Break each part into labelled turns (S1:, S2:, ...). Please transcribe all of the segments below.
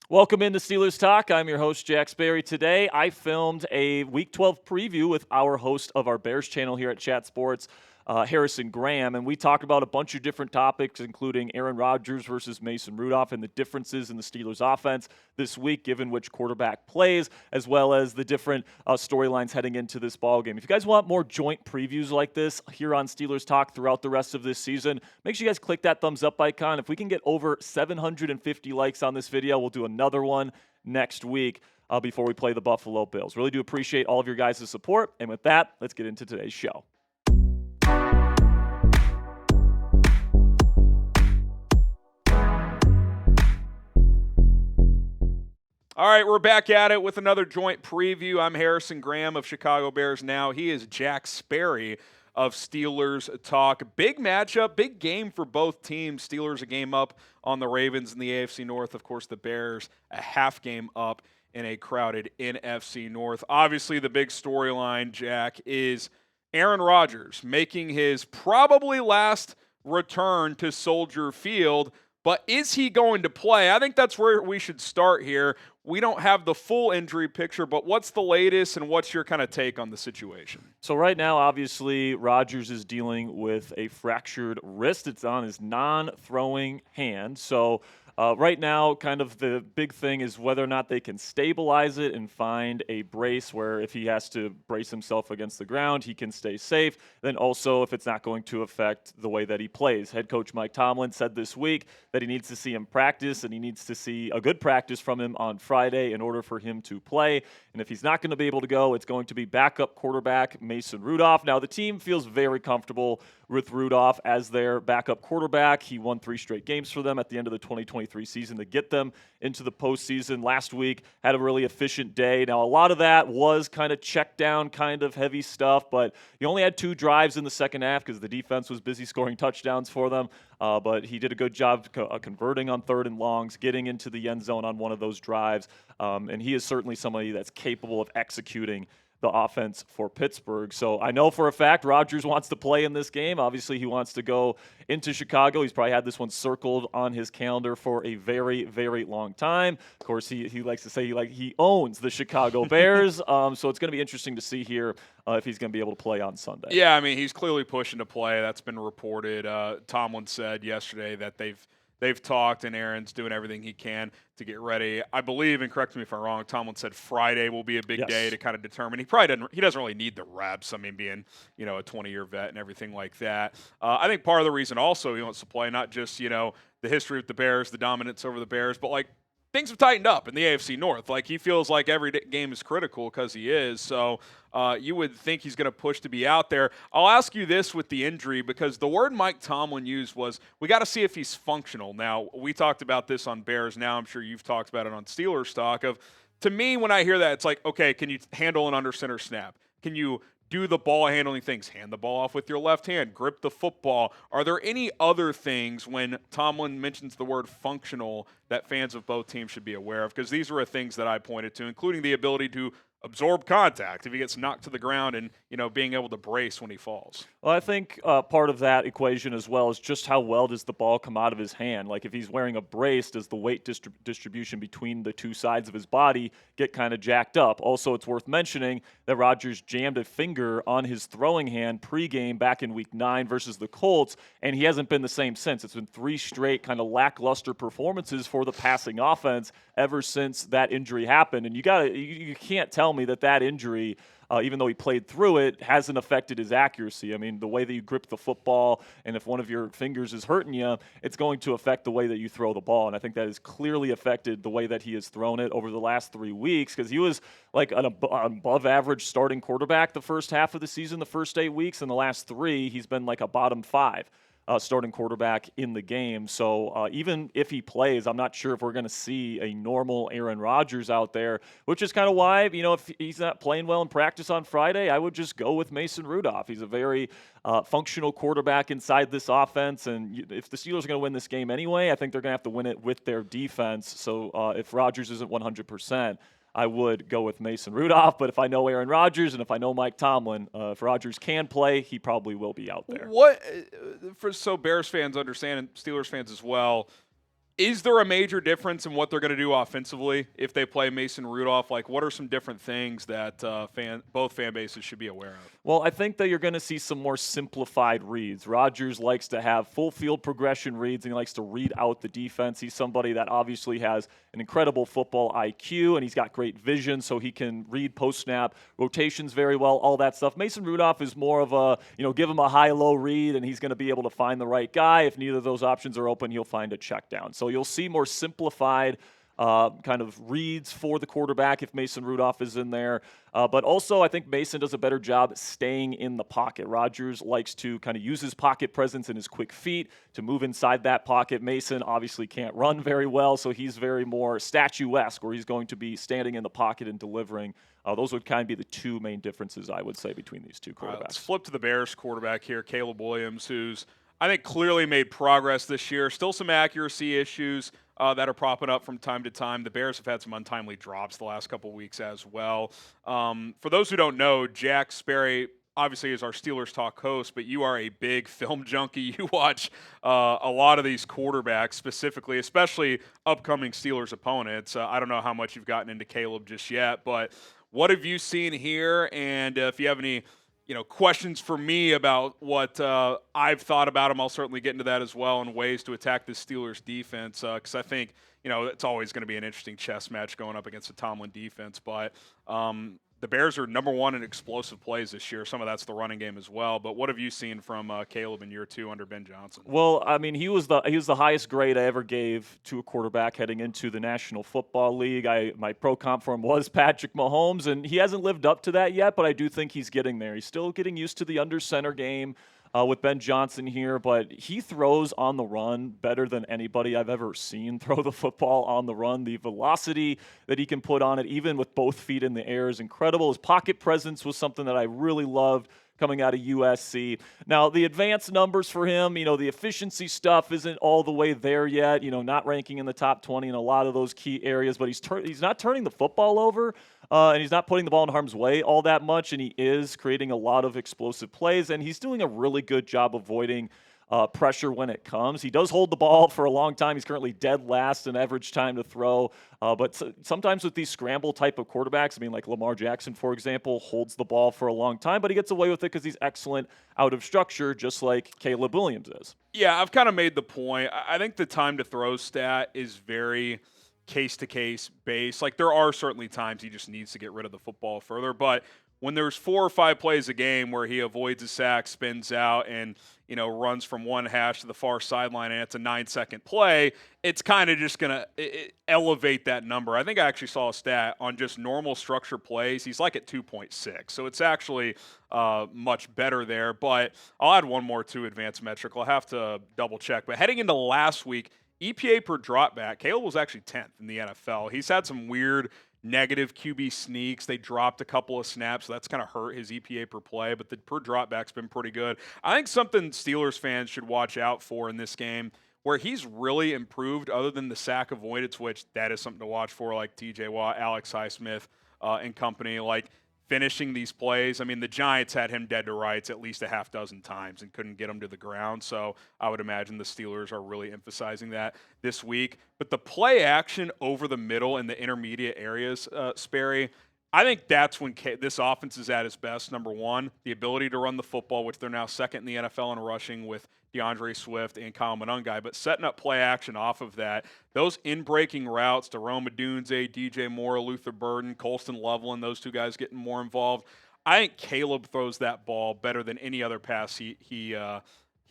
S1: Welcome into Steelers Talk. I'm your host, Jack Sperry. Today, I filmed a Week 12 preview with our host of our Bears channel here at Chat Sports, Harrison Graham, and we talked about a bunch of different topics, including Aaron Rodgers versus Mason Rudolph and the differences in the Steelers' offense this week, given which quarterback plays, as well as the different storylines heading into this ballgame. If you guys want more joint previews like this here on Steelers Talk throughout the rest of this season, make sure you guys click that thumbs up icon. If we can get over 750 likes on this video, we'll do another one next week before we play the Buffalo Bills. Really do appreciate all of your guys' support. And with that, let's get into today's show.
S2: All right, we're back at it with another joint preview. I'm Harrison Graham of Chicago Bears Now. He is Jack Sperry of Steelers Talk. Big matchup, big game for both teams. Steelers a game up on the Ravens in the AFC North. Of course, the Bears a half game up in a crowded NFC North. Obviously, the big storyline, Jack, is Aaron Rodgers making his probably last return to Soldier Field. But is he going to play? I think that's where we should start here. We don't have the full injury picture, but what's the latest and what's your kind of take on the situation?
S1: So right now, obviously, Rodgers is dealing with a fractured wrist. It's on his non-throwing hand. So right now, kind of the big thing is whether or not they can stabilize it and find a brace where if he has to brace himself against the ground, he can stay safe. Then also if it's not going to affect the way that he plays. Head coach Mike Tomlin said this week that he needs to see him practice and he needs to see a good practice from him on Friday in order for him to play. And if he's not going to be able to go, it's going to be backup quarterback Mason Rudolph. Now, the team feels very comfortable with Rudolph as their backup quarterback. He won 3 straight games for them at the end of the 2023 season to get them into the postseason. Last week, had a really efficient day. Now, a lot of that was kind of check down, kind of heavy stuff, but he only had 2 drives in the second half because the defense was busy scoring touchdowns for them. But he did a good job converting on 3rd and longs, getting into the end zone on one of those drives. And he is certainly somebody that's capable of executing the offense for Pittsburgh. So I know for a fact Rodgers wants to play in this game. Obviously, he wants to go into Chicago. He's probably had this one circled on his calendar for a very, very long time. Of course, he likes to say he owns the Chicago Bears. So it's going to be interesting to see here if he's going to be able to play on Sunday.
S2: Yeah, I mean, he's clearly pushing to play. That's been reported. Tomlin said yesterday that they've talked, and Aaron's doing everything he can to get ready. I believe, and correct me if I'm wrong, Tomlin said Friday will be a big day to kind of determine. He doesn't really need the reps. I mean, being a 20-year vet and everything like that. I think part of the reason also he wants to play, not just the history with the Bears, the dominance over the Bears, but like things have tightened up in the AFC North. Like he feels like every game is critical because he is. So you would think he's going to push to be out there. I'll ask you this with the injury because the word Mike Tomlin used was we got to see if he's functional. Now, we talked about this on Bears Now. I'm sure you've talked about it on Steelers Talk. To me, when I hear that, it's like, okay, can you handle an under center snap? Can you do the ball handling things? Hand the ball off with your left hand, grip the football. Are there any other things when Tomlin mentions the word functional that fans of both teams should be aware of? Because these are things that I pointed to, including the ability to absorb contact if he gets knocked to the ground and, being able to brace when he falls.
S1: Well, I think part of that equation as well is just how well does the ball come out of his hand. Like if he's wearing a brace, does the weight distribution between the 2 sides of his body get kind of jacked up? Also, it's worth mentioning that Rodgers jammed a finger on his throwing hand pregame back in Week 9 versus the Colts, and he hasn't been the same since. It's been 3 straight kind of lackluster performances for the passing offense ever since that injury happened. And you can't tell me that injury, even though he played through it, hasn't affected his accuracy. I mean, the way that you grip the football, and if one of your fingers is hurting you, it's going to affect the way that you throw the ball. And I think that has clearly affected the way that he has thrown it over the last 3 weeks because he was like an above-average starting quarterback the first half of the season, the first 8 weeks. In the last 3, he's been like a bottom 5. Starting quarterback in the game. So even if he plays, I'm not sure if we're going to see a normal Aaron Rodgers out there, which is kind of why, if he's not playing well in practice on Friday, I would just go with Mason Rudolph. He's a very functional quarterback inside this offense. And if the Steelers are going to win this game anyway, I think they're going to have to win it with their defense. So if Rodgers isn't 100%, I would go with Mason Rudolph, but if I know Aaron Rodgers and if I know Mike Tomlin, if Rodgers can play, he probably will be out there.
S2: So Bears fans understand, and Steelers fans as well, Is there a major difference in what they're going to do offensively if they play Mason Rudolph? Like, what are some different things that both fan bases should be aware of?
S1: Well, I think that you're going to see some more simplified reads. Rodgers likes to have full field progression reads, and he likes to read out the defense. He's somebody that obviously has an incredible football IQ, and he's got great vision, so he can read post-snap rotations very well, all that stuff. Mason Rudolph is more of a, give him a high-low read, and he's going to be able to find the right guy. If neither of those options are open, he'll find a check down. So you'll see more simplified kind of reads for the quarterback if Mason Rudolph is in there. But also, I think Mason does a better job staying in the pocket. Rodgers likes to kind of use his pocket presence and his quick feet to move inside that pocket. Mason obviously can't run very well, so he's very more statuesque, where he's going to be standing in the pocket and delivering. Those would kind of be the two main differences, I would say, between these two quarterbacks.
S2: Let's flip to the Bears quarterback here, Caleb Williams, who's, I think, clearly made progress this year. Still some accuracy issues that are popping up from time to time. The Bears have had some untimely drops the last couple weeks as well. For those who don't know, Jack Sperry obviously is our Steelers Talk host, but you are a big film junkie. You watch a lot of these quarterbacks specifically, especially upcoming Steelers opponents. I don't know how much you've gotten into Caleb just yet, but what have you seen here? And if you have any questions for me about what I've thought about him, I'll certainly get into that as well, and ways to attack the Steelers defense, because I think, it's always going to be an interesting chess match going up against the Tomlin defense. But the Bears are number one in explosive plays this year. Some of that's the running game as well. But what have you seen from Caleb in year two under Ben Johnson?
S1: Well, I mean, he was the highest grade I ever gave to a quarterback heading into the National Football League. My pro comp for him was Patrick Mahomes, and he hasn't lived up to that yet, but I do think he's getting there. He's still getting used to the under center game with Ben Johnson here, but he throws on the run better than anybody I've ever seen throw the football on the run. The velocity that he can put on it, even with both feet in the air, is incredible. His pocket presence was something that I really loved coming out of USC. Now, the advanced numbers for him, the efficiency stuff isn't all the way there yet, not ranking in the top 20 in a lot of those key areas, but he's not turning the football over, and he's not putting the ball in harm's way all that much, and he is creating a lot of explosive plays, and he's doing a really good job avoiding pressure when it comes. He does hold the ball for a long time. He's currently dead last in average time to throw. But sometimes with these scramble type of quarterbacks, like Lamar Jackson, for example, holds the ball for a long time, but he gets away with it because he's excellent out of structure, just like Caleb Williams is.
S2: Yeah, I've kind of made the point. I think the time to throw stat is very case-to-case based. Like, there are certainly times he just needs to get rid of the football further, but when there's 4 or 5 plays a game where he avoids a sack, spins out, and runs from one hash to the far sideline, and it's a 9-second play, it's kind of just going to elevate that number. I think I actually saw a stat on just normal structure plays. He's like at 2.6, so it's actually much better there. But I'll add one more to advanced metric. I'll have to double check. But heading into last week, EPA per dropback, Caleb was actually 10th in the NFL. He's had some weird negative QB sneaks. They dropped a couple of snaps, so that's kind of hurt his EPA per play, but the per dropback's been pretty good. I think something Steelers fans should watch out for in this game, where he's really improved other than the sack avoidance, which that is something to watch for, like TJ Watt, Alex Highsmith, and company, like finishing these plays. I mean, the Giants had him dead to rights at least a half dozen times and couldn't get him to the ground. So I would imagine the Steelers are really emphasizing that this week. But the play action over the middle and the intermediate areas, Sperry, I think that's when this offense is at its best. Number one, the ability to run the football, which they're now second in the NFL in rushing with DeAndre Swift and Kyle Monungai, but setting up play action off of that, those in-breaking routes to Rome Odunze, DJ Moore, Luther Burden, Colston Loveland, those two guys getting more involved. I think Caleb throws that ball better than any other pass he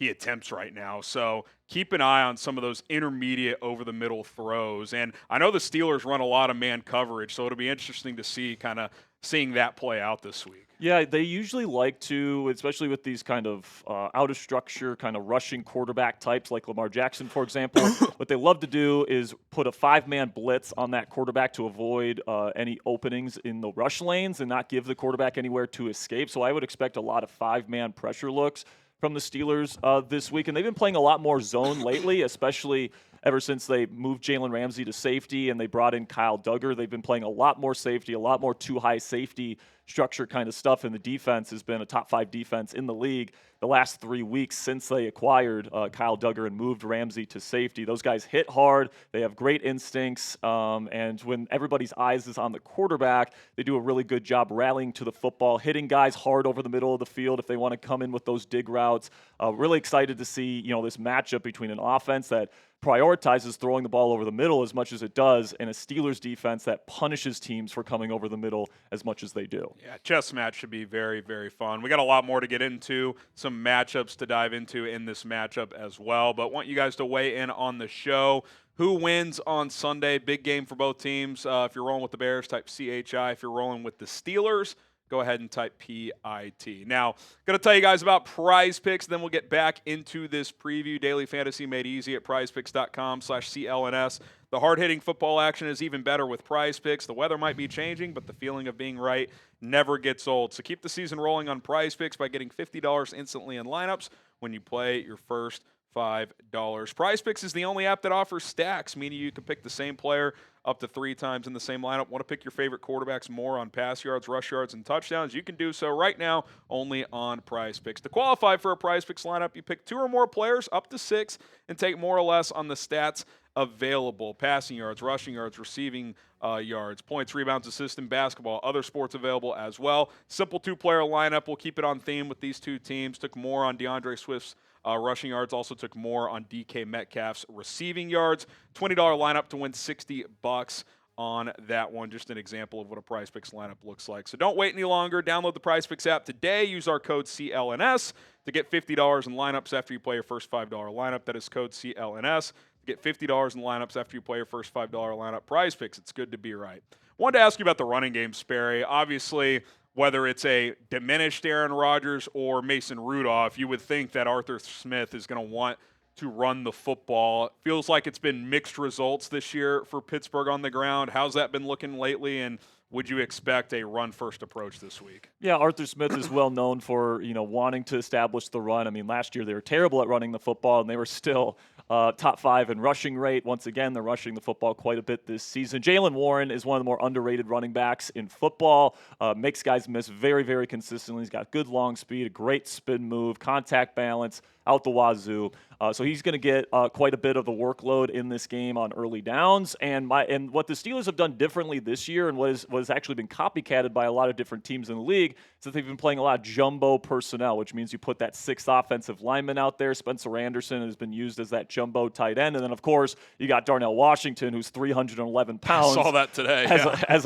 S2: attempts right now. So keep an eye on some of those intermediate over-the-middle throws. And I know the Steelers run a lot of man coverage, so it'll be interesting to see kind of seeing that play out this week.
S1: Yeah, they usually like to, especially with these kind of out-of-structure, kind of rushing quarterback types like Lamar Jackson, for example, what they love to do is put a 5-man blitz on that quarterback to avoid any openings in the rush lanes and not give the quarterback anywhere to escape. So I would expect a lot of 5-man pressure looks from the Steelers this week. And they've been playing a lot more zone lately, especially ever since they moved Jaylen Ramsey to safety and they brought in Kyle Duggar. They've been playing a lot more safety, a lot more too-high safety structure kind of stuff, and the defense has been a top 5 defense in the league the last 3 weeks since they acquired Kyle Duggar and moved Ramsey to safety. Those guys hit hard. They have great instincts, and when everybody's eyes is on the quarterback, they do a really good job rallying to the football, hitting guys hard over the middle of the field if they want to come in with those dig routes. Really excited to see this matchup between an offense that prioritizes throwing the ball over the middle as much as it does, and a Steelers defense that punishes teams for coming over the middle as much as they do.
S2: Yeah, chess match should be very, very fun. We got a lot more to get into, some matchups to dive into in this matchup as well, but want you guys to weigh in on the show. Who wins on Sunday? Big game for both teams. If you're rolling with the Bears, type CHI. If you're rolling with the Steelers, go ahead and type PIT. Now, going to tell you guys about PrizePicks, then we'll get back into this preview. Daily fantasy made easy at prizepicks.com/CLNS. The hard-hitting football action is even better with PrizePicks. The weather might be changing, but the feeling of being right never gets old. So keep the season rolling on PrizePicks by getting $50 instantly in lineups when you play your first $5. PrizePicks is the only app that offers stacks, meaning you can pick the same player up to 3 times in the same lineup. Want to pick your favorite quarterbacks more on pass yards, rush yards, and touchdowns? You can do so right now only on PrizePicks. To qualify for a PrizePicks lineup, you pick 2 or more players up to 6 and take more or less on the stats available: passing yards, rushing yards, receiving yards, points, rebounds, assists in basketball, other sports available as well. Simple 2-player lineup. We'll keep it on theme with these 2 teams. Took more on DeAndre Swift's rushing yards, also took more on DK Metcalf's receiving yards. $20 lineup to win $60 on that one. Just an example of what a PrizePicks lineup looks like. So don't wait any longer. Download the PrizePicks app today. Use our code CLNS to get $50 in lineups after you play your first $5 lineup. That is code CLNS to get $50 in lineups after you play your first $5 lineup. PrizePicks, it's good to be right. Wanted to ask you about the running game, Sperry. Obviously, whether it's a diminished Aaron Rodgers or Mason Rudolph, you would think that Arthur Smith is going to want to run the football. Feels like it's been mixed results this year for Pittsburgh on the ground. How's that been looking lately, and would you expect a run-first approach this week?
S1: Yeah, Arthur Smith is well known for wanting to establish the run. I mean, last year they were terrible at running the football, and they were still top 5 in rushing rate. Once again, they're rushing the football quite a bit this season. Jaylen Warren is one of the more underrated running backs in football. Makes guys miss very, very consistently. He's got good long speed, a great spin move, contact balance out the wazoo. So he's going to get quite a bit of the workload in this game on early downs. And what the Steelers have done differently this year, and what has actually been copycatted by a lot of different teams in the league, is that they've been playing a lot of jumbo personnel, which means you put that 6th offensive lineman out there. Spencer Anderson has been used as that jumbo tight end. And then, of course, you got Darnell Washington, who's 311 pounds.
S2: I saw that today.
S1: As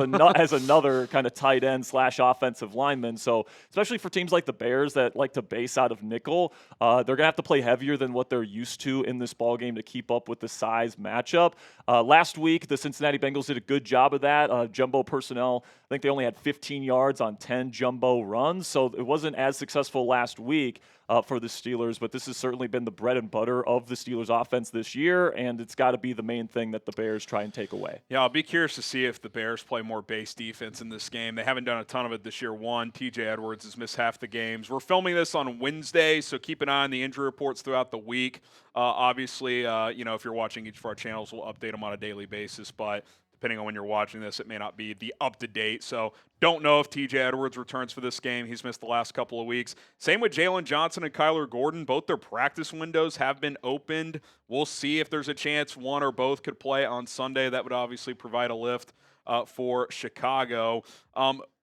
S1: another kind of tight end / offensive lineman. So especially for teams like the Bears that like to base out of nickel, they're going to have to play heavier than what they're used to in this ballgame to keep up with the size matchup. Last week, the Cincinnati Bengals did a good job of that. Jumbo personnel, I think they only had 15 yards on 10 jumbo runs, so it wasn't as successful last week for the Steelers, but this has certainly been the bread and butter of the Steelers offense this year, and it's got to be the main thing that the Bears try and take away.
S2: Yeah, I'll be curious to see if the Bears play more base defense in this game. They haven't done a ton of it this year. TJ Edwards has missed half the games. We're filming this on Wednesday, so keep an eye on the injury reports throughout the week. Obviously, if you're watching each of our channels, we'll update them on a daily basis, but depending on when you're watching this, it may not be the up-to-date. So don't know if TJ Edwards returns for this game. He's missed the last couple of weeks. Same with Jalen Johnson and Kyler Gordon. Both their practice windows have been opened. We'll see if there's a chance one or both could play on Sunday. That would obviously provide a lift for Chicago.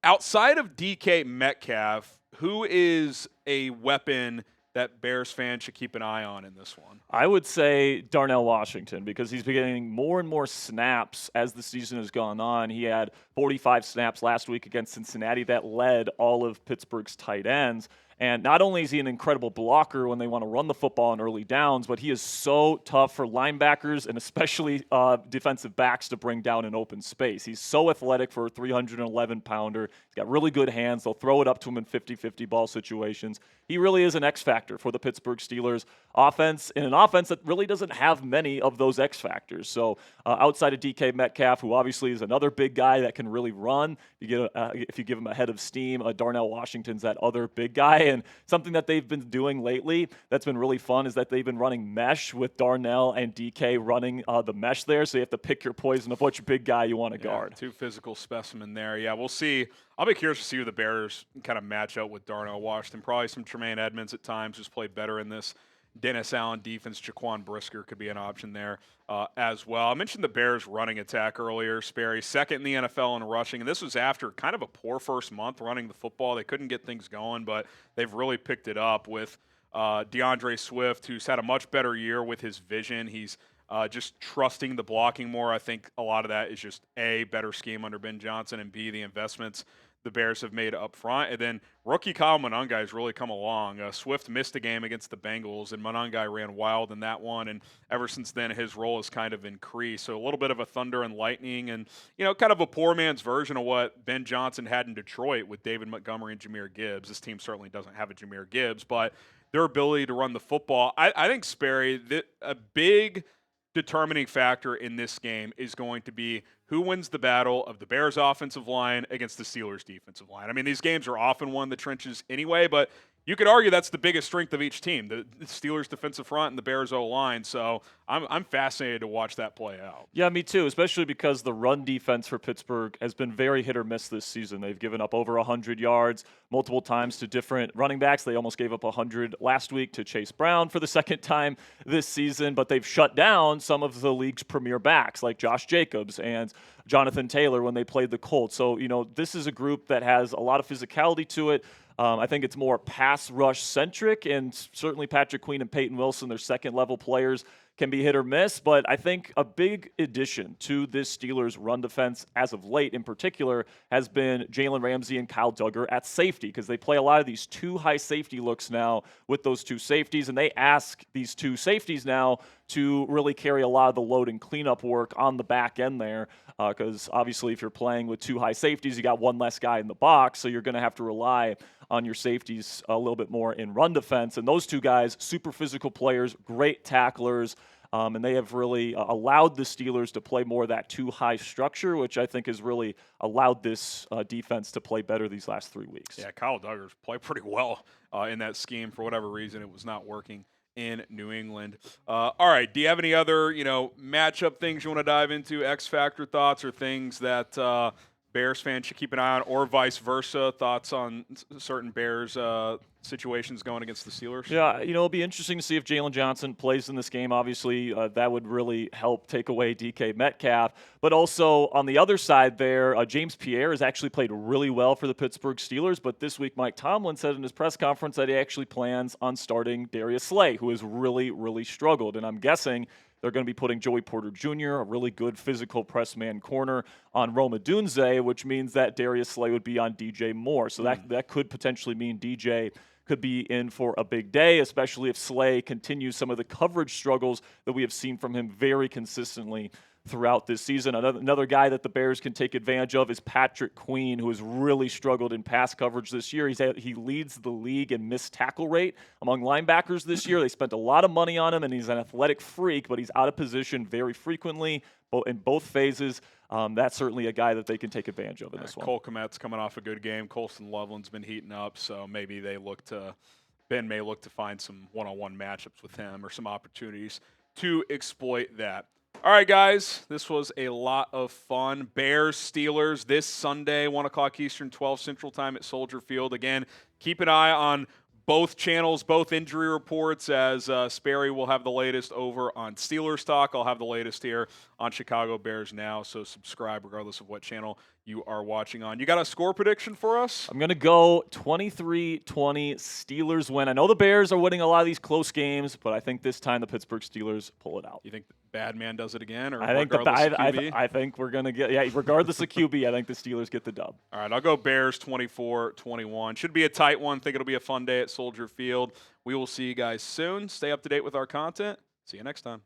S2: Outside of DK Metcalf, who is a weapon that Bears fans should keep an eye on in this one?
S1: I would say Darnell Washington, because he's been getting more and more snaps as the season has gone on. He had 45 snaps last week against Cincinnati. That led all of Pittsburgh's tight ends. And not only is he an incredible blocker when they want to run the football on early downs, but he is so tough for linebackers and especially defensive backs to bring down in open space. He's so athletic for a 311-pounder. He's got really good hands. They'll throw it up to him in 50-50 ball situations. He really is an X factor for the Pittsburgh Steelers offense, in an offense that really doesn't have many of those X factors. So outside of DK Metcalf, who obviously is another big guy that can really run, if you give him a head of steam, Darnell Washington's that other big guy. DK. And something that they've been doing lately that's been really fun is that they've been running mesh with Darnell and DK running the mesh there. So you have to pick your poison of which big guy you want to guard.
S2: Two physical specimen there. Yeah, we'll see. I'll be curious to see who the Bears kind of match up with Darnell Washington. Probably some Tremaine Edmonds at times, who's played better in this Dennis Allen defense. Jaquan Brisker could be an option there as well. I mentioned the Bears running attack earlier. Sperry, second in the NFL in rushing, and this was after kind of a poor first month running the football. They couldn't get things going, but they've really picked it up with DeAndre Swift, who's had a much better year with his vision. He's just trusting the blocking more. I think a lot of that is just A, better scheme under Ben Johnson, and B, the investments the Bears have made up front. And then rookie Kyle Monangai has really come along. Swift missed a game against the Bengals, and Monangai ran wild in that one. And ever since then, his role has kind of increased. So a little bit of a thunder and lightning, and kind of a poor man's version of what Ben Johnson had in Detroit with David Montgomery and Jahmyr Gibbs. This team certainly doesn't have a Jahmyr Gibbs, but their ability to run the football. I think, Sperry, a big determining factor in this game is going to be who wins the battle of the Bears offensive line against the Steelers defensive line. I mean, these games are often won in the trenches anyway, but you could argue that's the biggest strength of each team, the Steelers defensive front and the Bears O-line. So I'm fascinated to watch that play out.
S1: Yeah, me too, especially because the run defense for Pittsburgh has been very hit or miss this season. They've given up over 100 yards multiple times to different running backs. They almost gave up 100 last week to Chase Brown for the second time this season, but they've shut down some of the league's premier backs like Josh Jacobs and Jonathan Taylor when they played the Colts. So, this is a group that has a lot of physicality to it. I think it's more pass rush centric, and certainly Patrick Queen and Peyton Wilson, their second level players, can be hit or miss. But I think a big addition to this Steelers run defense as of late in particular has been Jalen Ramsey and Kyle Duggar at safety, because they play a lot of these two high safety looks now with those two safeties, and they ask these two safeties now to really carry a lot of the load and cleanup work on the back end there, because obviously if you're playing with two high safeties, you got one less guy in the box, so you're going to have to rely on your safeties a little bit more in run defense. And those two guys, super physical players, great tacklers, and they have really allowed the Steelers to play more of that two-high structure, which I think has really allowed this defense to play better these last 3 weeks.
S2: Yeah, Kyle Duggar's played pretty well in that scheme. For whatever reason, it was not working in New England. All right, do you have any other, matchup things you want to dive into, X-Factor thoughts, or things that Bears fans should keep an eye on, or vice versa, thoughts on certain Bears situations going against the Steelers?
S1: Yeah, it'll be interesting to see if Jalen Johnson plays in this game. Obviously, that would really help take away DK Metcalf. But also on the other side there, James Pierre has actually played really well for the Pittsburgh Steelers. But this week, Mike Tomlin said in his press conference that he actually plans on starting Darius Slay, who has really, really struggled. And I'm guessing they're going to be putting Joey Porter Jr., a really good physical press man corner, on Roma Dunze, which means that Darius Slay would be on DJ Moore. So that could potentially mean DJ could be in for a big day, especially if Slay continues some of the coverage struggles that we have seen from him very consistently throughout this season. Another guy that the Bears can take advantage of is Patrick Queen, who has really struggled in pass coverage this year. He leads the league in missed tackle rate among linebackers this year. They spent a lot of money on him, and he's an athletic freak, but he's out of position very frequently in both phases. That's certainly a guy that they can take advantage of in this one.
S2: Cole Kmet's coming off a good game. Colston Loveland's been heating up, so maybe Ben may look to find some one-on-one matchups with him or some opportunities to exploit that. All right, guys, this was a lot of fun. Bears, Steelers this Sunday, 1 o'clock Eastern, 12 Central Time at Soldier Field. Again, keep an eye on both channels, both injury reports, as Sperry will have the latest over on Steelers Talk. I'll have the latest here on Chicago Bears Now, so subscribe regardless of what channel you are watching on. You got a score prediction for us?
S1: I'm going to go 23-20 Steelers win. I know the Bears are winning a lot of these close games, but I think this time the Pittsburgh Steelers pull it out.
S2: You think the bad man does it again, or
S1: I think I think we're going to get, regardless of QB, I think the Steelers get the dub.
S2: All right, I'll go Bears 24-21. Should be a tight one. Think it'll be a fun day at Soldier Field. We will see you guys soon. Stay up to date with our content. See you next time.